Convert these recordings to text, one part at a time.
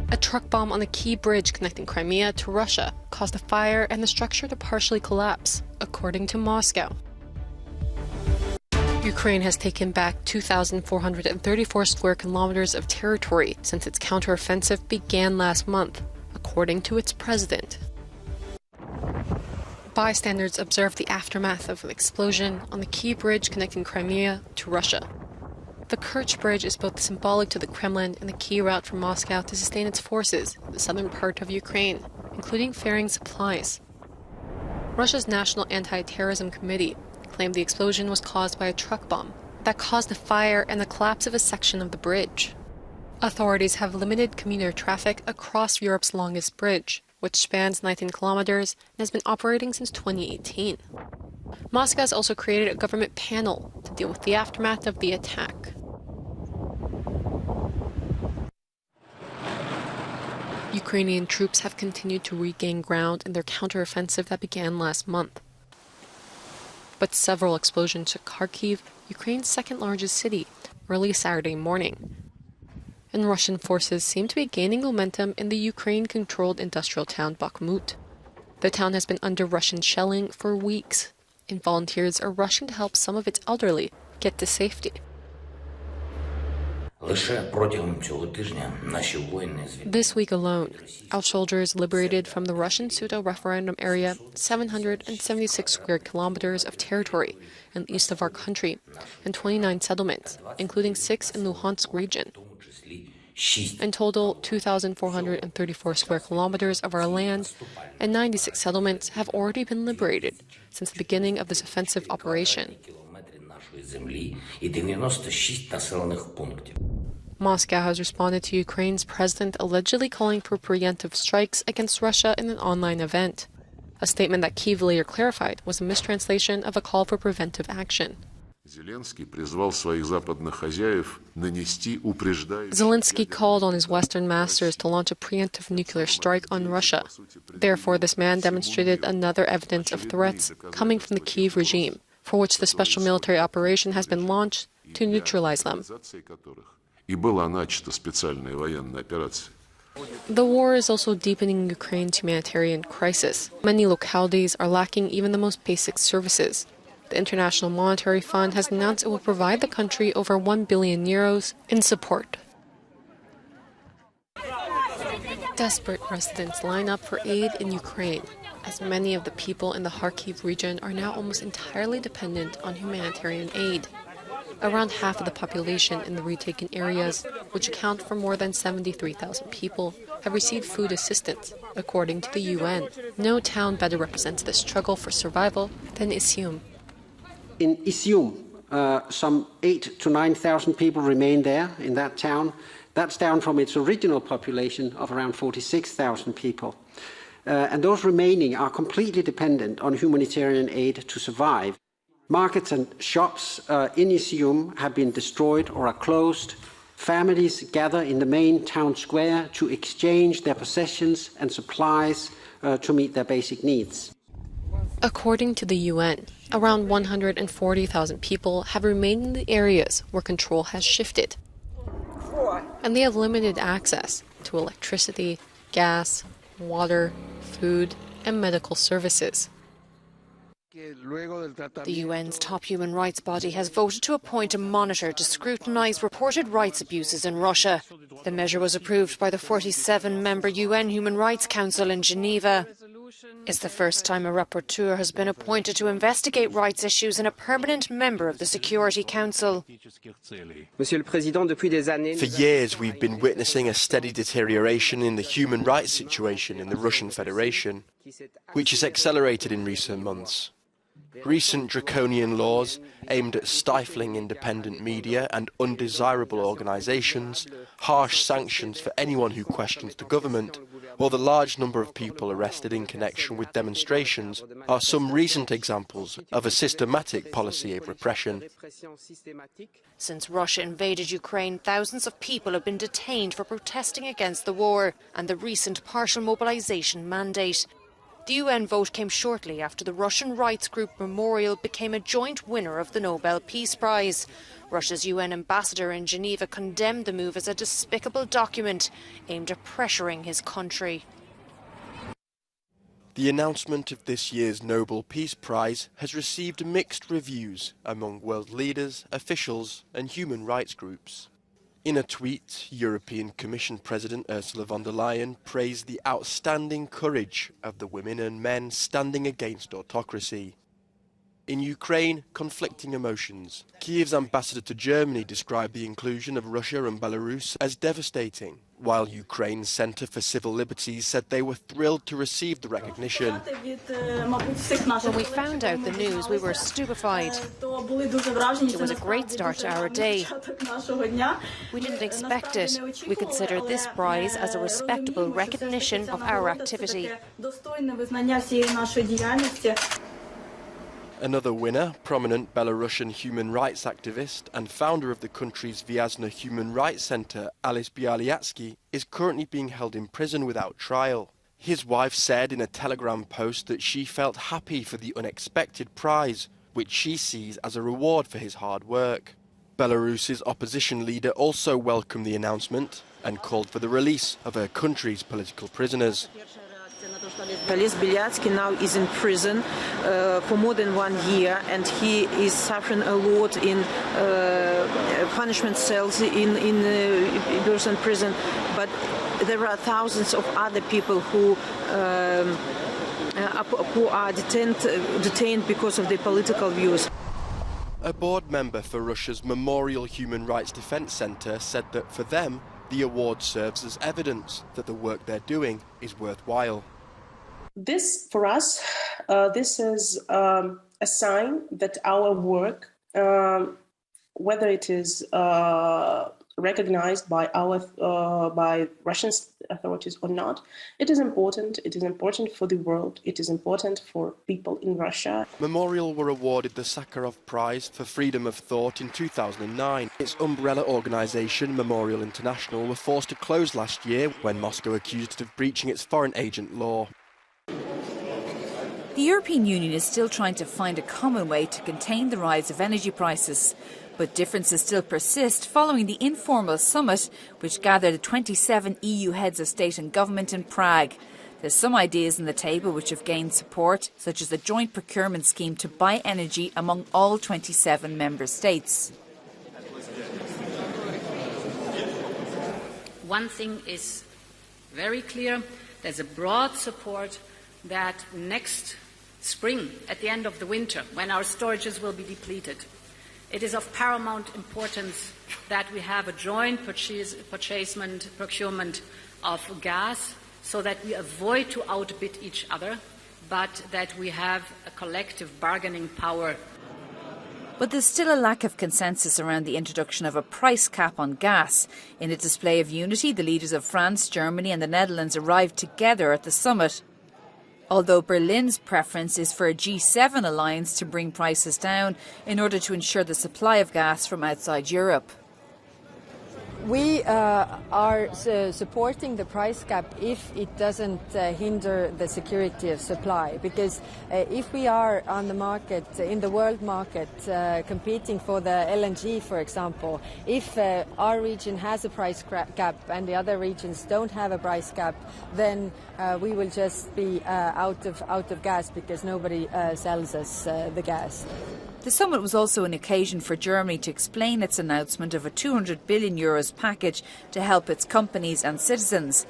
A truck bomb on a key bridge connecting Crimea to Russia caused a fire and the structure to partially collapse, according to Moscow. Ukraine has taken back 2,434 square kilometers of territory since its counteroffensive began last month, according to its president. Bystanders observed the aftermath of an explosion on the key bridge connecting Crimea to Russia. The Kerch Bridge is both symbolic to the Kremlin and the key route for Moscow to sustain its forces in the southern part of Ukraine, including ferrying supplies. Russia's National Anti-Terrorism Committee claimed the explosion was caused by a truck bomb that caused a fire and the collapse of a section of the bridge. Authorities have limited commuter traffic across Europe's longest bridge, which spans 19 kilometers and has been operating since 2018. Moscow has also created a government panel to deal with the aftermath of the attack. Ukrainian troops have continued to regain ground in their counteroffensive that began last month. But several explosions shook Kharkiv, Ukraine's second-largest city, early Saturday morning. And Russian forces seem to be gaining momentum in the Ukraine-controlled industrial town Bakhmut. The town has been under Russian shelling for weeks, and volunteers are rushing to help some of its elderly get to safety. This week alone, our soldiers liberated from the Russian pseudo-referendum area 776 square kilometers of territory in the east of our country and 29 settlements, including 6 in Luhansk region. In total, 2,434 square kilometers of our land and 96 settlements have already been liberated since the beginning of this offensive operation. Moscow has responded to Ukraine's president allegedly calling for preemptive strikes against Russia in an online event. A statement that Kyiv later clarified was a mistranslation of a call for preventive action. Zelensky called on his Western masters to launch a preemptive nuclear strike on Russia. Therefore, this man demonstrated another evidence of threats coming from the Kyiv regime, for which the special military operation has been launched to neutralize them. The war is also deepening Ukraine's humanitarian crisis. Many localities are lacking even the most basic services. The International Monetary Fund has announced it will provide the country over 1 billion euros in support. Desperate residents line up for aid in Ukraine, as many of the people in the Kharkiv region are now almost entirely dependent on humanitarian aid. Around half of the population in the retaken areas, which account for more than 73,000 people, have received food assistance, according to the UN. No town better represents the struggle for survival than Isium. In Isium, some 8,000 to 9,000 people remain there in that town. That's down from its original population of around 46,000 people. And those remaining are completely dependent on humanitarian aid to survive. Markets and shops in Isium have been destroyed or are closed. Families gather in the main town square to exchange their possessions and supplies to meet their basic needs. According to the UN, around 140,000 people have remained in the areas where control has shifted. And they have limited access to electricity, gas, water, food, and medical services. The UN's top human rights body has voted to appoint a monitor to scrutinise reported rights abuses in Russia. The measure was approved by the 47-member UN Human Rights Council in Geneva. It's the first time a rapporteur has been appointed to investigate rights issues and a permanent member of the Security Council. For years, we've been witnessing a steady deterioration in the human rights situation in the Russian Federation, which has accelerated in recent months. Recent draconian laws aimed at stifling independent media and undesirable organisations, harsh sanctions for anyone who questions the government, or the large number of people arrested in connection with demonstrations are some recent examples of a systematic policy of repression. Since Russia invaded Ukraine, thousands of people have been detained for protesting against the war and the recent partial mobilisation mandate. The UN vote came shortly after the Russian rights group Memorial became a joint winner of the Nobel Peace Prize. Russia's UN ambassador in Geneva condemned the move as a despicable document aimed at pressuring his country. The announcement of this year's Nobel Peace Prize has received mixed reviews among world leaders, officials and human rights groups. In a tweet, European Commission President Ursula von der Leyen praised the outstanding courage of the women and men standing against autocracy. In Ukraine, conflicting emotions. Kyiv's ambassador to Germany described the inclusion of Russia and Belarus as devastating, while Ukraine's Centre for Civil Liberties said they were thrilled to receive the recognition. When we found out the news, we were stupefied. It was a great start to our day. We didn't expect it. We consider this prize as a respectable recognition of our activity. Another winner, prominent Belarusian human rights activist and founder of the country's Vyazna Human Rights Centre, Ales Bialyatsky, is currently being held in prison without trial. His wife said in a Telegram post that she felt happy for the unexpected prize, which she sees as a reward for his hard work. Belarus's opposition leader also welcomed the announcement and called for the release of her country's political prisoners. Ales Bialyatsky now is in prison for more than 1 year, and he is suffering a lot in punishment cells in Belarusian prison. But there are thousands of other people who are detained because of their political views. A board member for Russia's Memorial Human Rights Defense Centre said that for them, the award serves as evidence that the work they're doing is worthwhile. This, for us, this is a sign that our work, whether it is recognized by by Russian authorities or not, it is important. It is important for the world. It is important for people in Russia. Memorial were awarded the Sakharov Prize for Freedom of Thought in 2009. Its umbrella organisation, Memorial International, were forced to close last year when Moscow accused it of breaching its foreign agent law. The European Union is still trying to find a common way to contain the rise of energy prices. But differences still persist following the informal summit which gathered 27 EU heads of state and government in Prague. There's some ideas on the table which have gained support, such as a joint procurement scheme to buy energy among all 27 member states. One thing is very clear. There's a broad support that next spring, at the end of the winter, when our storages will be depleted, it is of paramount importance that we have a joint procurement of gas so that we avoid to outbid each other, but that we have a collective bargaining power. But there's still a lack of consensus around the introduction of a price cap on gas. In a display of unity, the leaders of France, Germany and the Netherlands arrived together at the summit. Although Berlin's preference is for a G7 alliance to bring prices down in order to ensure the supply of gas from outside Europe. We are supporting the price cap if it doesn't hinder the security of supply, because if we are on the market, in the world market, competing for the LNG, for example, if our region has a price cap and the other regions don't have a price cap, then we will just be out of gas because nobody sells us the gas. The summit was also an occasion for Germany to explain its announcement of a €200 billion package to help its companies and citizens.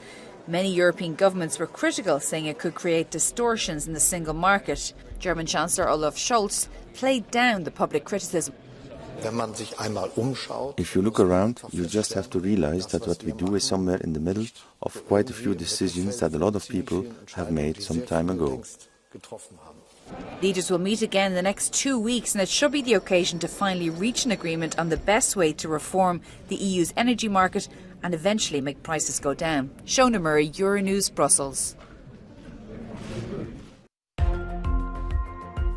Many European governments were critical, saying it could create distortions in the single market. German Chancellor Olaf Scholz played down the public criticism. If you look around, you just have to realize that what we do is somewhere in the middle of quite a few decisions that a lot of people have made some time ago. Leaders will meet again in the next 2 weeks, and it should be the occasion to finally reach an agreement on the best way to reform the EU's energy market and eventually make prices go down. Shona Murray, Euronews, Brussels.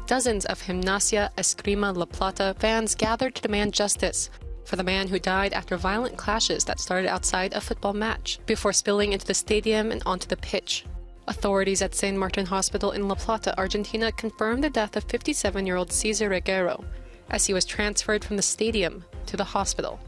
Dozens of Gimnasia Esgrima La Plata fans gathered to demand justice for the man who died after violent clashes that started outside a football match before spilling into the stadium and onto the pitch. Authorities at St. Martin Hospital in La Plata, Argentina, confirmed the death of 57-year-old Cesar Reguero as he was transferred from the stadium to the hospital.